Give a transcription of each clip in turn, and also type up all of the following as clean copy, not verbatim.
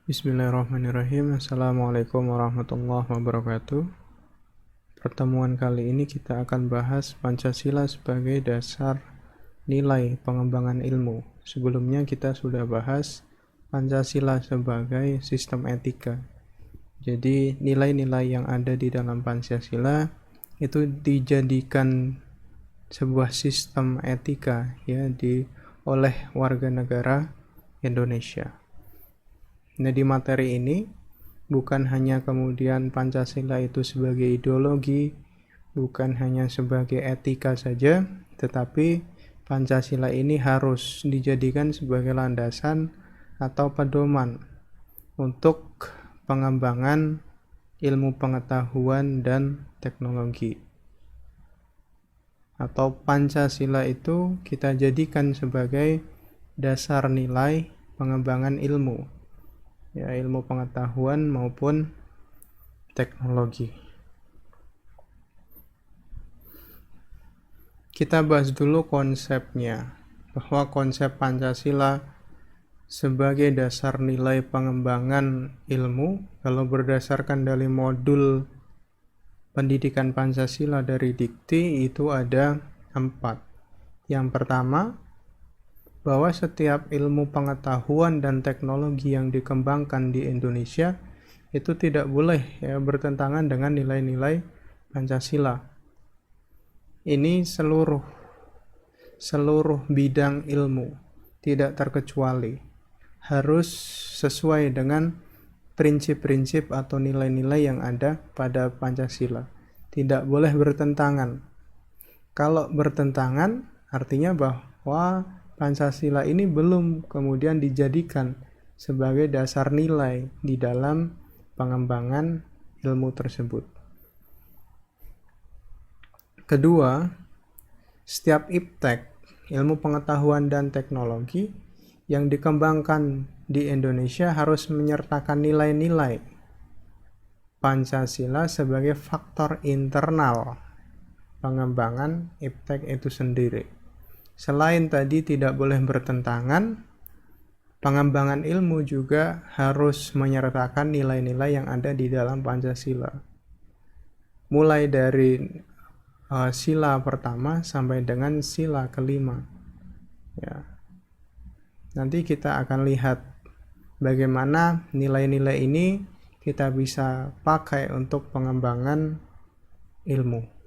Bismillahirrahmanirrahim. Assalamualaikum warahmatullahi wabarakatuh. Pertemuan kali ini kita akan bahas Pancasila sebagai dasar nilai pengembangan ilmu. Sebelumnya kita sudah bahas Pancasila sebagai sistem etika. Jadi nilai-nilai yang ada di dalam Pancasila itu dijadikan sebuah sistem etika oleh warga negara Indonesia. Nah, di materi ini bukan hanya kemudian Pancasila itu sebagai ideologi, bukan hanya sebagai etika saja, tetapi Pancasila ini harus dijadikan sebagai landasan atau pedoman untuk pengembangan ilmu pengetahuan dan teknologi. Atau Pancasila itu kita jadikan sebagai dasar nilai pengembangan ilmu, ilmu pengetahuan maupun teknologi. Kita bahas dulu konsepnya, bahwa konsep Pancasila sebagai dasar nilai pengembangan ilmu, kalau berdasarkan dari modul pendidikan Pancasila dari Dikti itu ada 4. Yang pertama, bahwa setiap ilmu pengetahuan dan teknologi yang dikembangkan di Indonesia itu tidak boleh bertentangan dengan nilai-nilai Pancasila. Ini seluruh bidang ilmu, tidak terkecuali, harus sesuai dengan prinsip-prinsip atau nilai-nilai yang ada pada Pancasila. Tidak boleh bertentangan. Kalau bertentangan, artinya bahwa Pancasila ini belum kemudian dijadikan sebagai dasar nilai di dalam pengembangan ilmu tersebut. Kedua, setiap iptek, ilmu pengetahuan dan teknologi yang dikembangkan di Indonesia harus menyertakan nilai-nilai Pancasila sebagai faktor internal pengembangan iptek itu sendiri. Selain tadi tidak boleh bertentangan, pengembangan ilmu juga harus menyertakan nilai-nilai yang ada di dalam Pancasila. Mulai dari sila pertama sampai dengan sila kelima. Nanti kita akan lihat bagaimana nilai-nilai ini kita bisa pakai untuk pengembangan ilmu.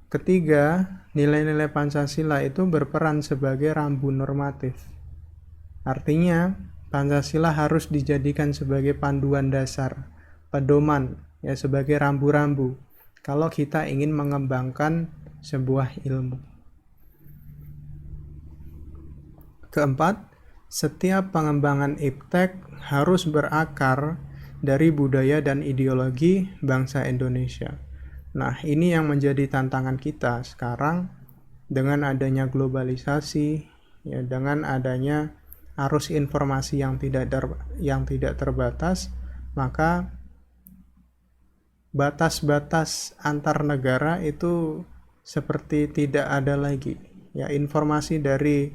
Ketiga, nilai-nilai Pancasila itu berperan sebagai rambu normatif. Artinya, Pancasila harus dijadikan sebagai panduan dasar, pedoman, sebagai rambu-rambu kalau kita ingin mengembangkan sebuah ilmu. Keempat, setiap pengembangan iptek harus berakar dari budaya dan ideologi bangsa Indonesia. Nah, ini yang menjadi tantangan kita sekarang dengan adanya globalisasi, dengan adanya arus informasi yang tidak terbatas, maka batas-batas antar negara itu seperti tidak ada lagi. Informasi dari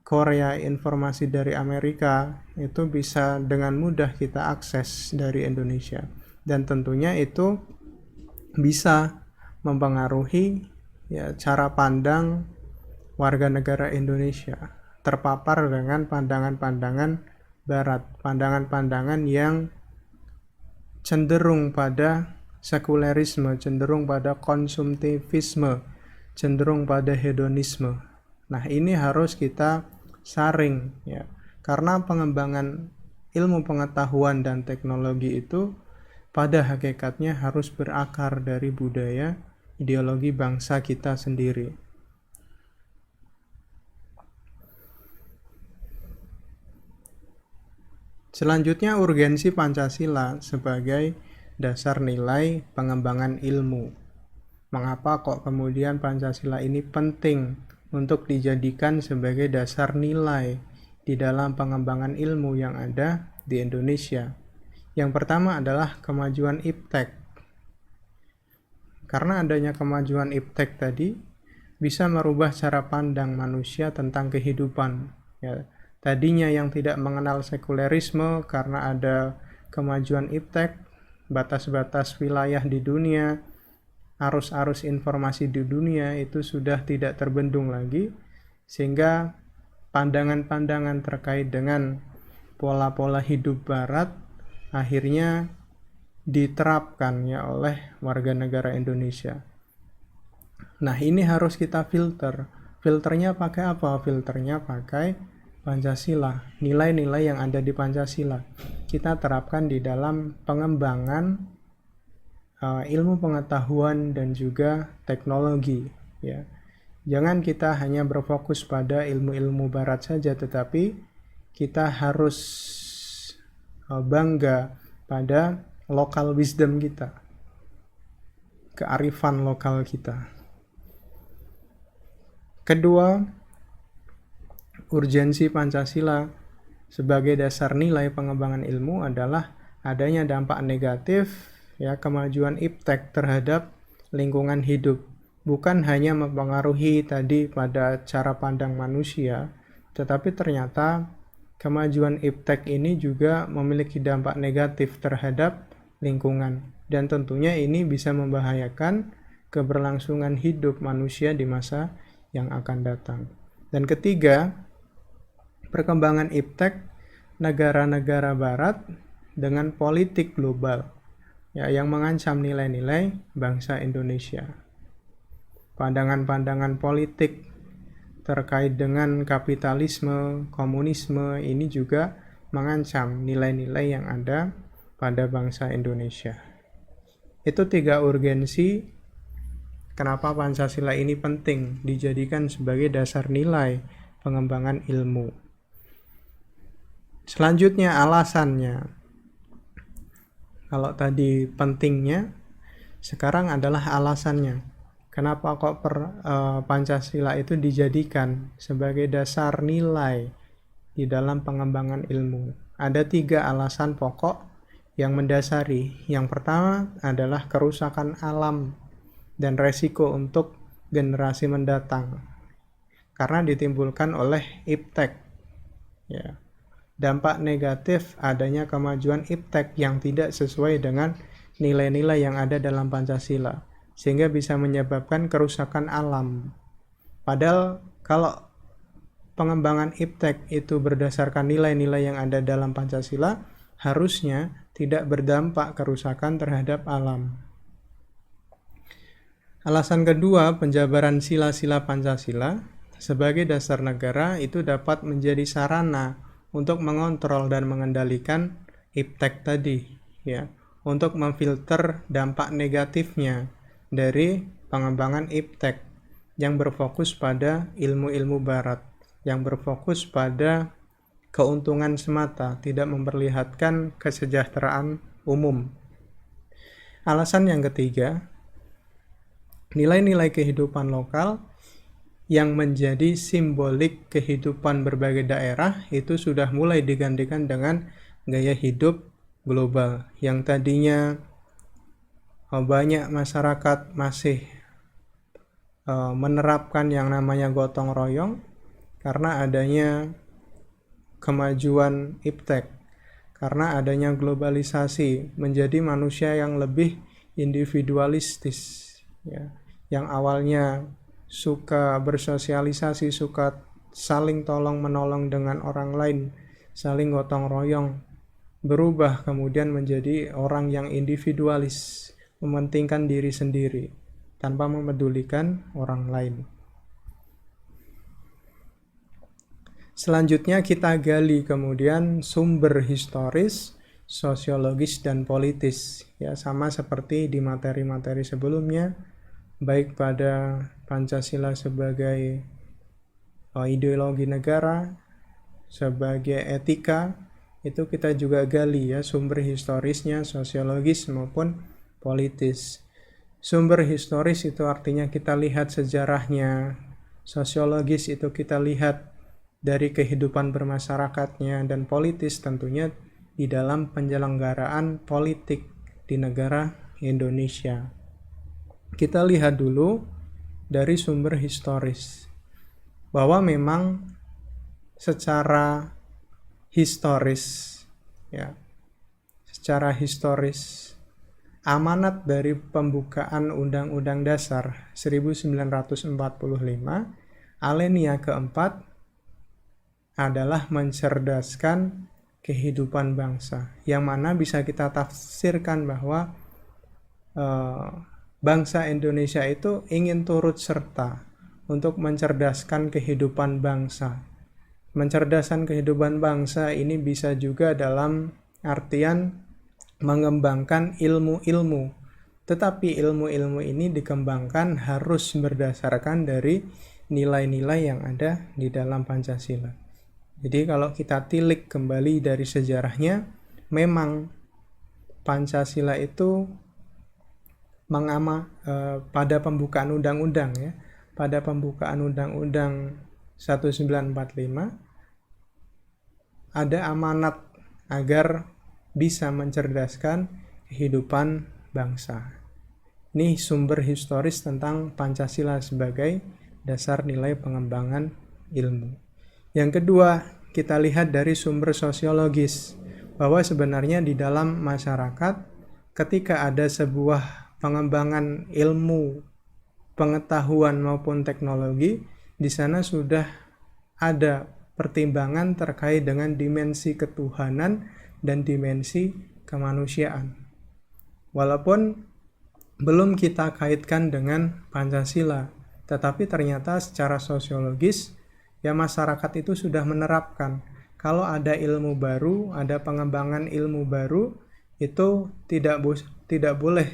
Korea, informasi dari Amerika itu bisa dengan mudah kita akses dari Indonesia, dan tentunya itu bisa mempengaruhi cara pandang warga negara Indonesia terpapar dengan pandangan-pandangan Barat, pandangan-pandangan yang cenderung pada sekulerisme, cenderung pada konsumtivisme, cenderung pada hedonisme. Nah, ini harus kita saring, karena pengembangan ilmu pengetahuan dan teknologi itu pada hakikatnya harus berakar dari budaya, ideologi bangsa kita sendiri. Selanjutnya, urgensi Pancasila sebagai dasar nilai pengembangan ilmu. Mengapa kok kemudian Pancasila ini penting untuk dijadikan sebagai dasar nilai di dalam pengembangan ilmu yang ada di Indonesia? Yang pertama adalah kemajuan iptek. Karena adanya kemajuan iptek tadi bisa merubah cara pandang manusia tentang kehidupan, tadinya yang tidak mengenal sekulerisme karena ada kemajuan iptek, batas-batas wilayah di dunia, arus-arus informasi di dunia itu sudah tidak terbendung lagi, sehingga pandangan-pandangan terkait dengan pola-pola hidup barat akhirnya diterapkan ya oleh warga negara Indonesia. Nah, ini harus kita filter. Filternya pakai apa? Filternya pakai Pancasila. Nilai-nilai yang ada di Pancasila kita terapkan di dalam pengembangan ilmu pengetahuan dan juga teknologi, ya. Jangan kita hanya berfokus pada ilmu-ilmu barat saja, tetapi kita harus bangga pada local wisdom kita, kearifan lokal kita. Kedua, urgensi Pancasila sebagai dasar nilai pengembangan ilmu adalah adanya dampak negatif, ya, kemajuan iptek terhadap lingkungan hidup. Bukan hanya mempengaruhi tadi pada cara pandang manusia, tetapi ternyata kemajuan iptek ini juga memiliki dampak negatif terhadap lingkungan. Dan tentunya ini bisa membahayakan keberlangsungan hidup manusia di masa yang akan datang. Dan ketiga, perkembangan iptek negara-negara barat dengan politik global, ya, yang mengancam nilai-nilai bangsa Indonesia. Pandangan-pandangan politik terkait dengan kapitalisme, komunisme ini juga mengancam nilai-nilai yang ada pada bangsa Indonesia. Itu 3 urgensi kenapa Pancasila ini penting dijadikan sebagai dasar nilai pengembangan ilmu. Selanjutnya alasannya. Kalau tadi pentingnya, sekarang adalah alasannya. Kenapa kok Pancasila itu dijadikan sebagai dasar nilai di dalam pengembangan ilmu? Ada 3 alasan pokok yang mendasari. Yang pertama adalah kerusakan alam dan resiko untuk generasi mendatang karena ditimbulkan oleh iptek, ya. Dampak negatif adanya kemajuan iptek yang tidak sesuai dengan nilai-nilai yang ada dalam Pancasila, sehingga bisa menyebabkan kerusakan alam. Padahal kalau pengembangan iptek itu berdasarkan nilai-nilai yang ada dalam Pancasila, harusnya tidak berdampak kerusakan terhadap alam. Alasan kedua, penjabaran sila-sila Pancasila sebagai dasar negara itu dapat menjadi sarana untuk mengontrol dan mengendalikan iptek tadi, ya, untuk memfilter dampak negatifnya dari pengembangan iptek yang berfokus pada ilmu-ilmu barat, yang berfokus pada keuntungan semata, tidak memperlihatkan kesejahteraan umum. Alasan yang ketiga, nilai-nilai kehidupan lokal yang menjadi simbolik kehidupan berbagai daerah itu sudah mulai digantikan dengan gaya hidup global yang tadinya banyak masyarakat masih menerapkan yang namanya gotong royong karena adanya kemajuan iptek, karena adanya globalisasi, menjadi manusia yang lebih individualistis, ya, yang awalnya suka bersosialisasi, suka saling tolong menolong dengan orang lain, saling gotong royong, berubah kemudian menjadi orang yang individualis, mementingkan diri sendiri tanpa memedulikan orang lain. Selanjutnya kita gali kemudian sumber historis, sosiologis, dan politis, ya, sama seperti di materi-materi sebelumnya, baik pada Pancasila sebagai ideologi negara, sebagai etika, itu kita juga gali, ya, sumber historisnya, sosiologis maupun politis. Sumber historis itu artinya kita lihat sejarahnya, sosiologis itu kita lihat dari kehidupan bermasyarakatnya, dan politis tentunya di dalam penyelenggaraan politik di negara Indonesia. Kita lihat dulu dari sumber historis bahwa memang secara historis, ya, secara historis amanat dari pembukaan Undang-Undang Dasar 1945, alinea keempat adalah mencerdaskan kehidupan bangsa, yang mana bisa kita tafsirkan bahwa bangsa Indonesia itu ingin turut serta untuk mencerdaskan kehidupan bangsa. Mencerdaskan kehidupan bangsa ini bisa juga dalam artian mengembangkan ilmu-ilmu, tetapi ilmu-ilmu ini dikembangkan harus berdasarkan dari nilai-nilai yang ada di dalam Pancasila. Jadi kalau kita tilik kembali dari sejarahnya, memang Pancasila itu pada pembukaan undang-undang, ya, pada pembukaan Undang-Undang 1945 ada amanat agar bisa mencerdaskan kehidupan bangsa. Ini sumber historis tentang Pancasila sebagai dasar nilai pengembangan ilmu. Yang kedua, kita lihat dari sumber sosiologis, bahwa sebenarnya di dalam masyarakat ketika ada sebuah pengembangan ilmu, pengetahuan maupun teknologi, di sana sudah ada pertimbangan terkait dengan dimensi ketuhanan dan dimensi kemanusiaan. Walaupun belum kita kaitkan dengan Pancasila, tetapi ternyata secara sosiologis ya masyarakat itu sudah menerapkan kalau ada ilmu baru, ada pengembangan ilmu baru, itu tidak boleh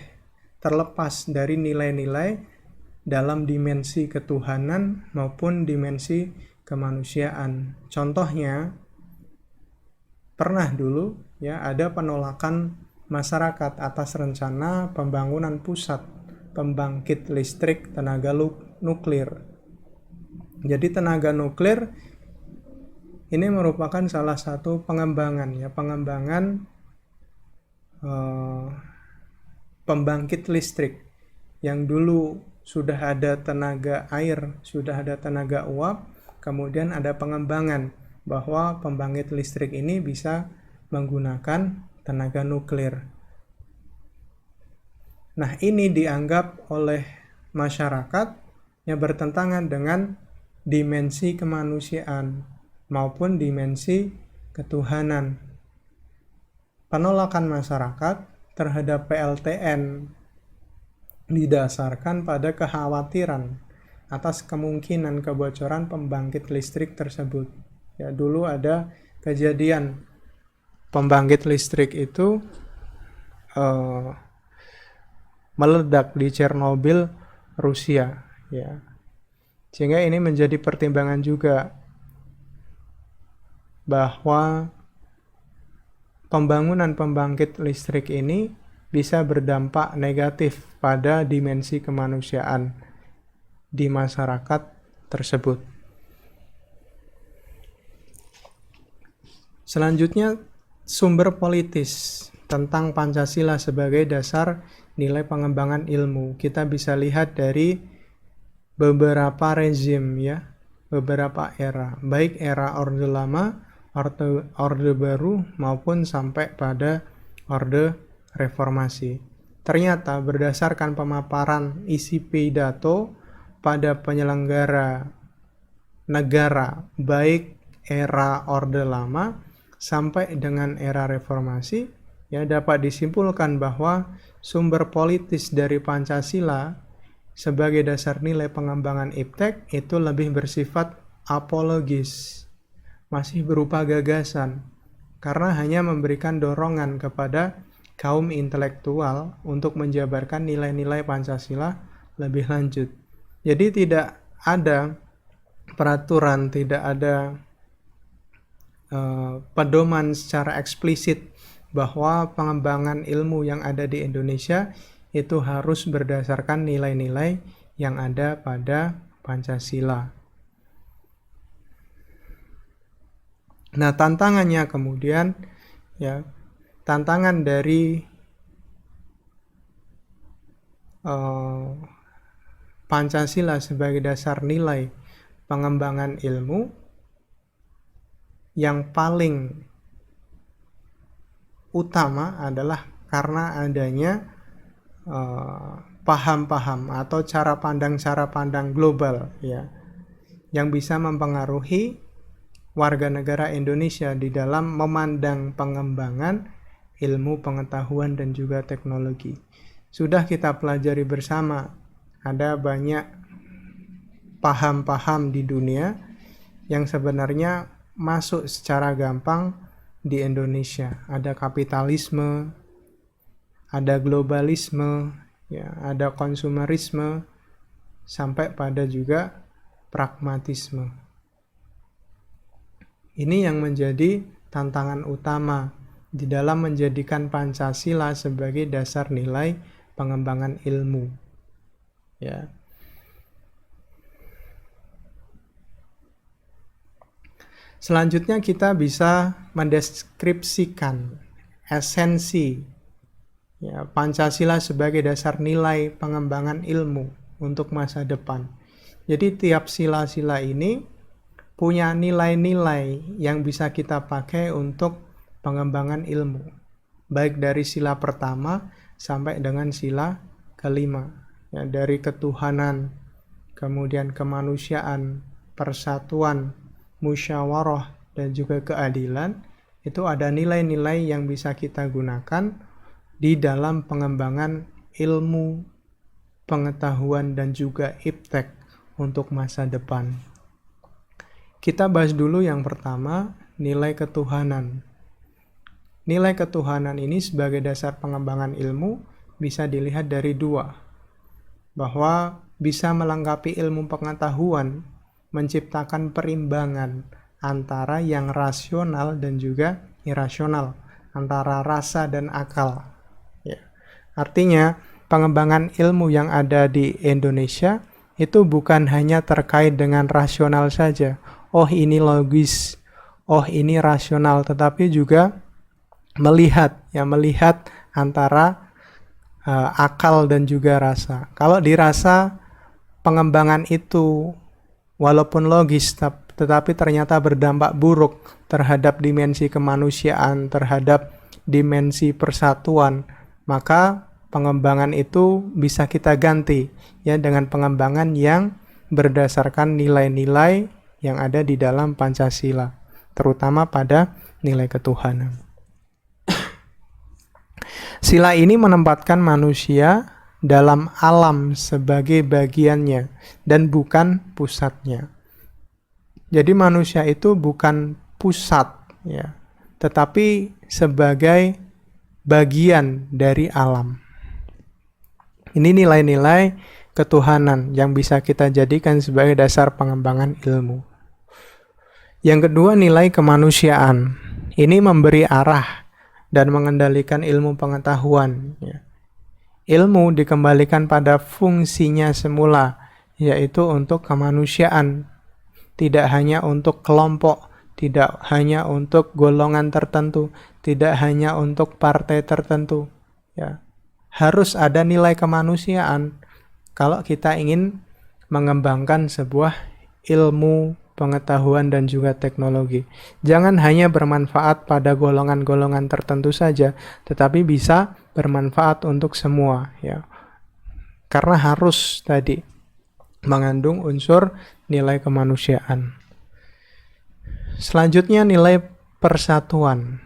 terlepas dari nilai-nilai dalam dimensi ketuhanan maupun dimensi kemanusiaan. Contohnya, pernah dulu ya ada penolakan masyarakat atas rencana pembangunan pusat pembangkit listrik tenaga nuklir. Jadi tenaga nuklir ini merupakan salah satu pengembangan pembangkit listrik yang dulu sudah ada tenaga air, sudah ada tenaga uap, kemudian ada pengembangan bahwa pembangkit listrik ini bisa menggunakan tenaga nuklir. Nah, ini dianggap oleh masyarakat yang bertentangan dengan dimensi kemanusiaan maupun dimensi ketuhanan. Penolakan masyarakat terhadap PLTN didasarkan pada kekhawatiran atas kemungkinan kebocoran pembangkit listrik tersebut. Ya, dulu ada kejadian pembangkit listrik itu meledak di Chernobyl, Rusia, ya. Sehingga ini menjadi pertimbangan juga bahwa pembangunan pembangkit listrik ini bisa berdampak negatif pada dimensi kemanusiaan di masyarakat tersebut. Selanjutnya, sumber politis tentang Pancasila sebagai dasar nilai pengembangan ilmu. Kita bisa lihat dari beberapa rezim, ya, beberapa era, baik era Orde Lama, Orde Baru, maupun sampai pada Orde Reformasi. Ternyata berdasarkan pemaparan isi pidato pada penyelenggara negara, baik era Orde Lama sampai dengan era Reformasi, ya, dapat disimpulkan bahwa sumber politis dari Pancasila sebagai dasar nilai pengembangan iptek itu lebih bersifat apologis, masih berupa gagasan, karena hanya memberikan dorongan kepada kaum intelektual untuk menjabarkan nilai-nilai Pancasila lebih lanjut. Jadi tidak ada peraturan, tidak ada pedoman secara eksplisit bahwa pengembangan ilmu yang ada di Indonesia itu harus berdasarkan nilai-nilai yang ada pada Pancasila. Nah, tantangannya kemudian, ya, tantangan dari Pancasila sebagai dasar nilai pengembangan ilmu yang paling utama adalah karena adanya paham-paham atau cara pandang global ya, yang bisa mempengaruhi warga negara Indonesia di dalam memandang pengembangan ilmu pengetahuan dan juga teknologi. Sudah kita pelajari bersama, ada banyak paham-paham di dunia yang sebenarnya masuk secara gampang di Indonesia. Ada kapitalisme, ada globalisme, ya, ada konsumerisme, sampai pada juga pragmatisme. Ini yang menjadi tantangan utama di dalam menjadikan Pancasila sebagai dasar nilai pengembangan ilmu. Ya. Selanjutnya kita bisa mendeskripsikan esensi ya, Pancasila sebagai dasar nilai pengembangan ilmu untuk masa depan. Jadi tiap sila-sila ini punya nilai-nilai yang bisa kita pakai untuk pengembangan ilmu, baik dari sila pertama sampai dengan sila kelima, ya, dari ketuhanan, kemudian kemanusiaan, persatuan, musyawarah, dan juga keadilan. Itu ada nilai-nilai yang bisa kita gunakan di dalam pengembangan ilmu, pengetahuan, dan juga iptek untuk masa depan. Kita bahas dulu yang pertama, nilai ketuhanan. Nilai ketuhanan ini sebagai dasar pengembangan ilmu bisa dilihat dari dua, bahwa bisa melengkapi ilmu pengetahuan, menciptakan perimbangan antara yang rasional dan juga irasional, antara rasa dan akal. Ya. Artinya, pengembangan ilmu yang ada di Indonesia itu bukan hanya terkait dengan rasional saja. Oh, ini logis, oh, ini rasional, tetapi juga melihat antara akal dan juga rasa. Kalau dirasa pengembangan itu walaupun logis tetapi ternyata berdampak buruk terhadap dimensi kemanusiaan, terhadap dimensi persatuan, maka pengembangan itu bisa kita ganti ya dengan pengembangan yang berdasarkan nilai-nilai yang ada di dalam Pancasila, terutama pada nilai ketuhanan. Sila ini menempatkan manusia dalam alam sebagai bagiannya dan bukan pusatnya. Jadi manusia itu bukan pusat ya, tetapi sebagai bagian dari alam. Ini nilai-nilai ketuhanan yang bisa kita jadikan sebagai dasar pengembangan ilmu. Yang kedua, nilai kemanusiaan. Ini memberi arah dan mengendalikan ilmu pengetahuan. Ya. Ilmu dikembalikan pada fungsinya semula, yaitu untuk kemanusiaan. Tidak hanya untuk kelompok, tidak hanya untuk golongan tertentu, tidak hanya untuk partai tertentu. Ya. Harus ada nilai kemanusiaan kalau kita ingin mengembangkan sebuah ilmu, pengetahuan, dan juga teknologi. Jangan hanya bermanfaat pada golongan-golongan tertentu saja, tetapi bisa bermanfaat untuk semua. Ya. Karena harus tadi mengandung unsur nilai kemanusiaan. Selanjutnya nilai persatuan.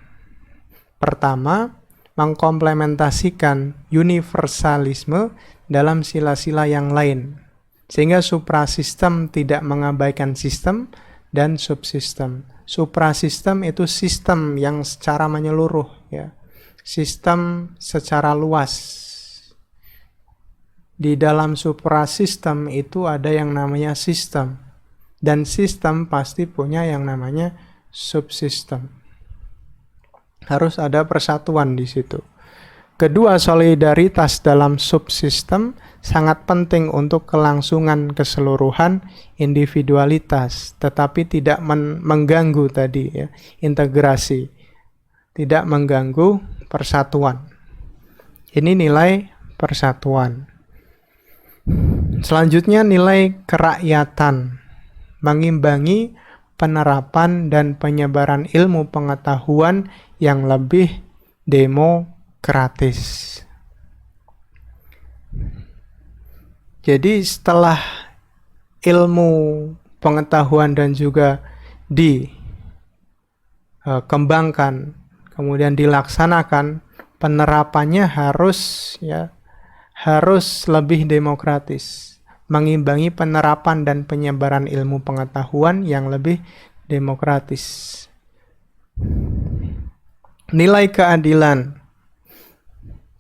Pertama, mengkomplementasikan universalisme dalam sila-sila yang lain, sehingga suprasistem tidak mengabaikan sistem dan subsistem. Suprasistem itu sistem yang secara menyeluruh, ya. Sistem secara luas. Di dalam suprasistem itu ada yang namanya sistem, dan sistem pasti punya yang namanya subsistem. Harus ada persatuan di situ. Kedua, solidaritas dalam subsistem sangat penting untuk kelangsungan keseluruhan individualitas, tetapi tidak mengganggu tadi ya, integrasi, tidak mengganggu persatuan. Ini nilai persatuan. Selanjutnya nilai kerakyatan, mengimbangi penerapan dan penyebaran ilmu pengetahuan yang lebih demokratis. Jadi setelah ilmu pengetahuan dan juga dikembangkan, kemudian dilaksanakan, penerapannya harus lebih demokratis, mengimbangi penerapan dan penyebaran ilmu pengetahuan yang lebih demokratis. Nilai keadilan,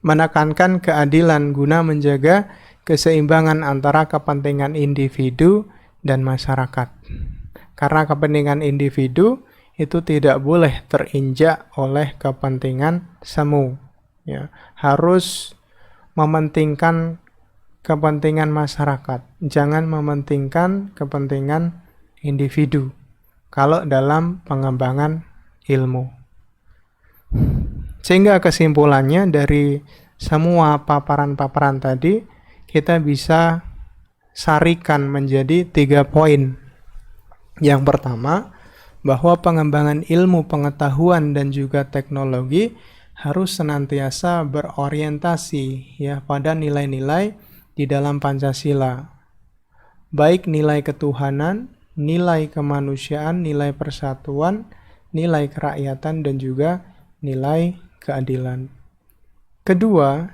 menekankan keadilan guna menjaga keseimbangan antara kepentingan individu dan masyarakat. Karena kepentingan individu itu tidak boleh terinjak oleh kepentingan semu. Ya, harus mementingkan kepentingan masyarakat, jangan mementingkan kepentingan individu kalau dalam pengembangan ilmu. Sehingga kesimpulannya dari semua paparan-paparan tadi, kita bisa sarikan menjadi 3 poin. Yang pertama, bahwa pengembangan ilmu pengetahuan dan juga teknologi harus senantiasa berorientasi pada nilai-nilai di dalam Pancasila. Baik nilai ketuhanan, nilai kemanusiaan, nilai persatuan, nilai kerakyatan, dan juga nilai keadilan. Kedua,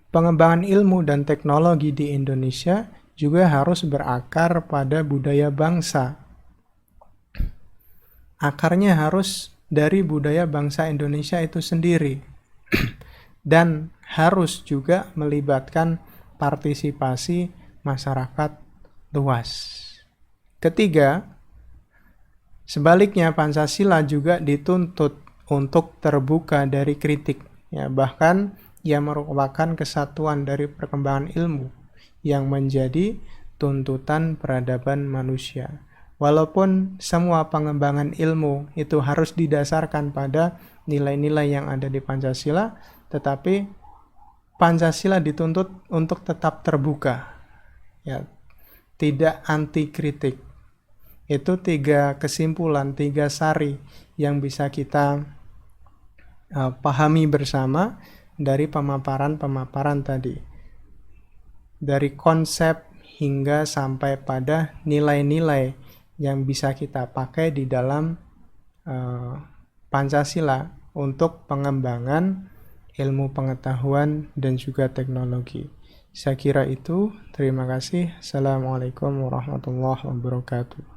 pengembangan ilmu dan teknologi di Indonesia juga harus berakar pada budaya bangsa. Akarnya harus dari budaya bangsa Indonesia itu sendiri. Dan harus juga melibatkan partisipasi masyarakat luas. Ketiga, sebaliknya Pancasila juga dituntut untuk terbuka dari kritik. Bahkan ia merupakan kesatuan dari perkembangan ilmu yang menjadi tuntutan peradaban manusia. Walaupun semua pengembangan ilmu itu harus didasarkan pada nilai-nilai yang ada di Pancasila, tetapi Pancasila dituntut untuk tetap terbuka, tidak anti kritik. Itu 3 kesimpulan, 3 sari yang bisa kita pahami bersama dari pemaparan-pemaparan tadi. Dari konsep hingga sampai pada nilai-nilai yang bisa kita pakai di dalam Pancasila untuk pengembangan ilmu pengetahuan dan juga teknologi. Saya kira itu. Terima kasih. Assalamualaikum warahmatullahi wabarakatuh.